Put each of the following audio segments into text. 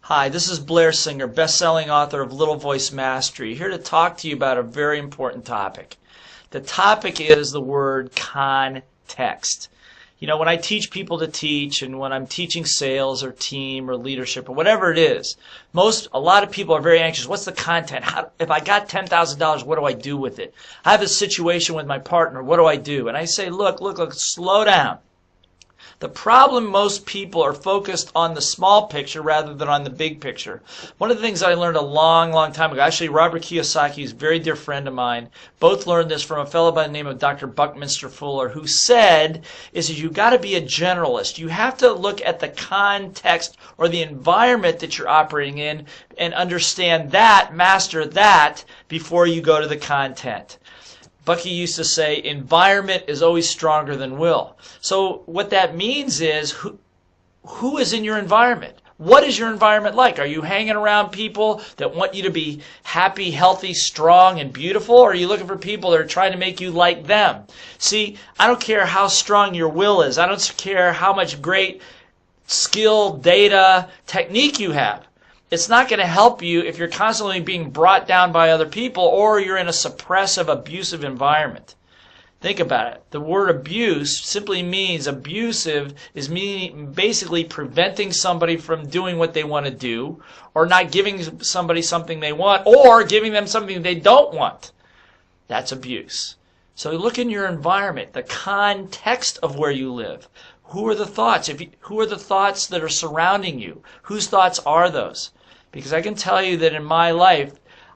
Hi, this is Blair Singer, best-selling author of Little Voice Mastery, here to talk to you about a very important topic. The topic is the word context. You know, when I teach people to teach and when I'm teaching sales or team or leadership or whatever it is, a lot of people are very anxious. What's the content? If I got $10,000, what do I do with it? I have a situation with my partner. What do I do? And I say, look, slow down. The problem, most people are focused on the small picture rather than on the big picture. One of the things I learned a long time ago, actually Robert Kiyosaki is a very dear friend of mine, both learned this from a fellow by the name of Dr. Buckminster Fuller, who said, you got to be a generalist. You have to look at the context or the environment that you're operating in and understand that, master that, before you go to the content. Bucky used to say, environment is always stronger than will. So what that means is, who is in your environment? What is your environment like? Are you hanging around people that want you to be happy, healthy, strong, and beautiful? Or are you looking for people that are trying to make you like them? See, I don't care how strong your will is. I don't care how much great skill, data, technique you have. It's not going to help you if you're constantly being brought down by other people or you're in a suppressive, abusive environment. Think about it. The word abuse simply means abusive is meaning basically preventing somebody from doing what they want to do, or not giving somebody something they want, or giving them something they don't want. That's abuse. So look in your environment, the context of where you live. Who are the thoughts? Who are the thoughts that are surrounding you? Whose thoughts are those? Because I can tell you that in my life,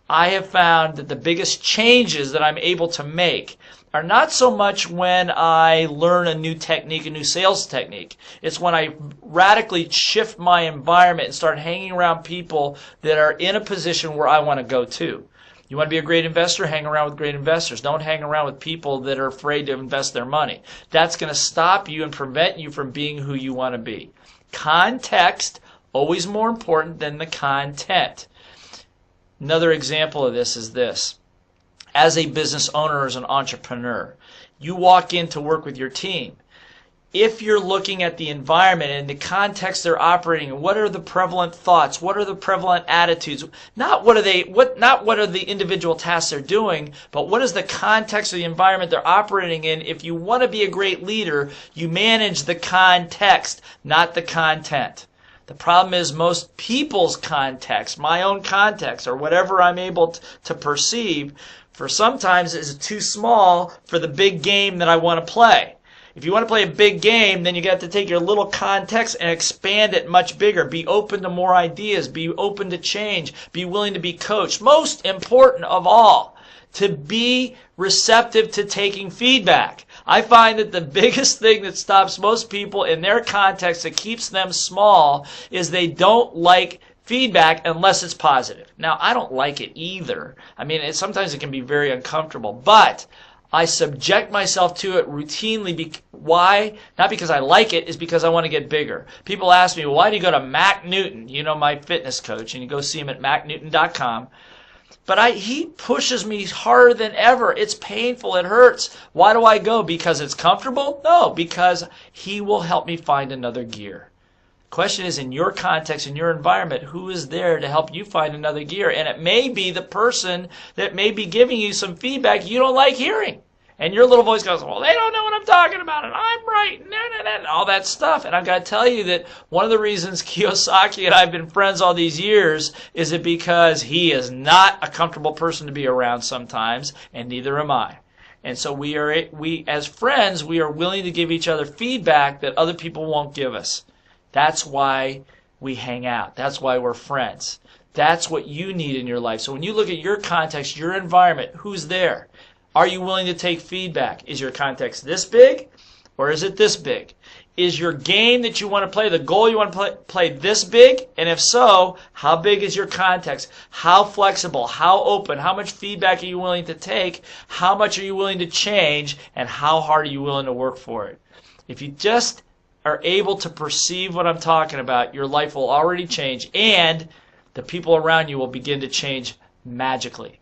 I have found that the biggest changes that I'm able to make are not so much when I learn a new technique, a new sales technique. It's when I radically shift my environment and start hanging around people that are in a position where I want to go to. You want to be a great investor? Hang around with great investors. Don't hang around with people that are afraid to invest their money. That's going to stop you and prevent you from being who you want to be. Context, always more important than the content. Another example of this is this. As a business owner or as an entrepreneur, you walk in to work with your team. If you're looking at the environment and the context they're operating in, what are the prevalent thoughts? What are the prevalent attitudes? Not what are the individual tasks they're doing, but what is the context of the environment they're operating in? If you want to be a great leader, you manage the context, not the content. The problem is most people's context, my own context, or whatever I'm able to perceive, for sometimes is too small for the big game that I want to play. If you want to play a big game, then you got to take your little context and expand it much bigger. Be open to more ideas. Be open to change. Be willing to be coached. Most important of all, to be receptive to taking feedback. I find that the biggest thing that stops most people in their context that keeps them small is they don't like feedback unless it's positive. Now, I don't like it either. I mean, sometimes it can be very uncomfortable, but I subject myself to it routinely. Why? Not because I like it, it's because I want to get bigger. People ask me, well, why do you go to Mac Newton, my fitness coach, and you go see him at macnewton.com. But he pushes me harder than ever. It's painful. It hurts. Why do I go? Because it's comfortable? No, because he will help me find another gear. The question is, in your context, in your environment, who is there to help you find another gear? And it may be the person that may be giving you some feedback you don't like hearing. And your little voice goes, well, they don't know what I'm talking about, and I'm right, and all that stuff. And I've got to tell you that one of the reasons Kiyosaki and I have been friends all these years is it because he is not a comfortable person to be around sometimes, and neither am I. And so we as friends, we are willing to give each other feedback that other people won't give us. That's why we hang out. That's why we're friends. That's what you need in your life. So when you look at your context, your environment, who's there? Are you willing to take feedback? Is your context this big or is it this big? Is your game that you want to play, the goal you want to play this big? And if so, how big is your context? How flexible? How open? How much feedback are you willing to take? How much are you willing to change? And how hard are you willing to work for it? If you just are able to perceive what I'm talking about, your life will already change and the people around you will begin to change magically.